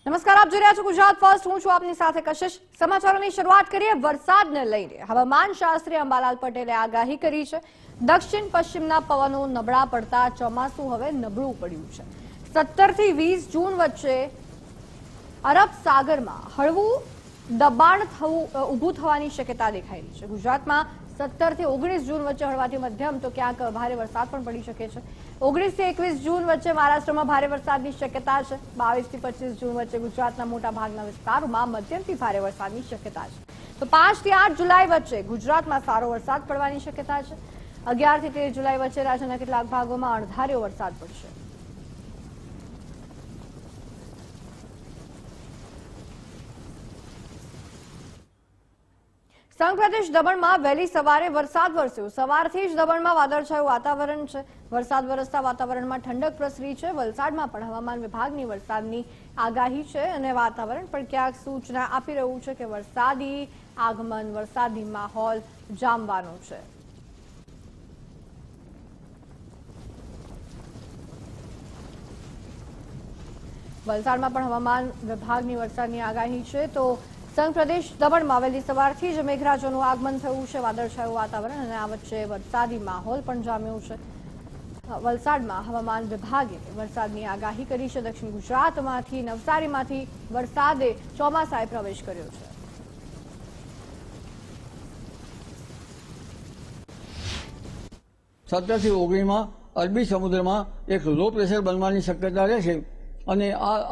નમસ્કાર, આપ જોઈ રહ્યા છો ગુજરાત ફર્સ્ટ. હું છું આપની સાથે કશિશ. સમાચારોની શરૂઆત કરીએ વરસાદને લઈને. હવામાન શાસ્ત્રી અંબાલાલ પટેલે આગાહી કરી છે. દક્ષિણ પશ્ચિમના પવનો નબળા પડતા ચોમાસું હવે નબળું પડ્યું છે. 17 થી 20 જૂન વચ્ચે અરબ સાગરમાં હળવું દબાણ ઊભું થવાની શક્યતા દેખાઈ રહી છે. ગુજરાતમાં 17 થી 19 જૂન વચ્ચે હળવાથી મધ્યમ તો ક્યાંક ભારે વરસાદ પણ પડી શકે છે. 19 થી 21 જૂન વચ્ચે મહારાષ્ટ્રમાં ભારે વરસાદની શક્યતા છે. 22 થી 25 જૂન વચ્ચે ગુજરાતના મોટા ભાગના વિસ્તારોમાં મધ્યમથી ભારે વરસાદની શક્યતા છે. તો 5 થી 8 જુલાઈ વચ્ચે ગુજરાતમાં સારો વરસાદ પડવાની શક્યતા છે. 11 થી 13 જુલાઈ વચ્ચે રાજ્યના કેટલાક ભાગોમાં અણધાર્યો વરસાદ પડશે. સંઘ પ્રદેશ દમણમાં વહેલી સવારે વરસાદ વરસ્યો. સવારથી જ દમણમાં વાદળછાયું વાતાવરણ છે. વરસાદ વરસતા વાતાવરણમાં ઠંડક પ્રસરી છે. વલસાડમાં પણ હવામાન વિભાગની વરસાદની આગાહી છે અને વાતાવરણ પણ ક્યાંક સૂચના આપી રહ્યું છે કે વરસાદી આગમન, વરસાદી માહોલ જામવાનો છે. વલસાડમાં પણ હવામાન વિભાગની વરસાદની આગાહી છે. તો સંઘ પ્રદેશ દમણમાં વહેલી સવારથી જ મેઘરાજોનું આગમન થયું છે. વાદળછાયું વાતાવરણ અને આ વચ્ચે વરસાદી માહોલ પણ જામ્યો છે. વલસાડમાં હવામાન વિભાગે વરસાદની આગાહી કરી છે. દક્ષિણ ગુજરાતમાંથી નવસારીમાંથી વરસાદે ચોમાસાએ પ્રવેશ કર્યો છે. સત્તરથી 19 અરબી સમુદ્રમાં એક લો પ્રેશર બનવાની શક્યતા રહેશે અને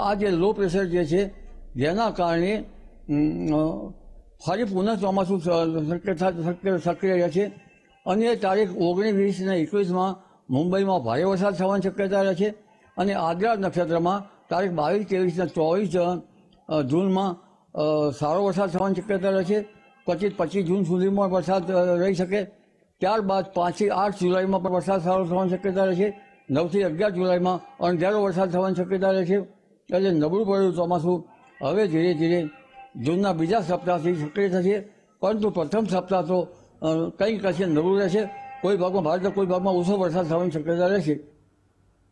આ જે લો પ્રેશર જે છે જેના કારણે ફરી પુનઃ ચોમાસું સક્રિય રહે છે અને તારીખ 19, 20 અને 21 મુંબઈમાં ભારે વરસાદ થવાની શક્યતા રહે છે અને આદ્રા નક્ષત્રમાં તારીખ 22, 23 અને 24 જૂનમાં સારો વરસાદ થવાની શક્યતા રહે છે. પછી 25 જૂન સુધીમાં વરસાદ રહી શકે. ત્યારબાદ 5 થી 8 જુલાઈમાં પણ વરસાદ સારો થવાની શક્યતા રહે છે. 9 થી 11 જુલાઈમાં અણધારો વરસાદ થવાની શક્યતા રહે છે. એટલે નબળું પડેલું ચોમાસું હવે ધીરે ધીરે જૂનના બીજા સપ્તાહથી સક્રિય થશે. પરંતુ પ્રથમ સપ્તાહ તો કંઈક કશે નબળું રહેશે. કોઈ ભાગમાં ભારે તો કોઈ ભાગમાં ઓછો વરસાદ થવાની શક્યતા રહેશે.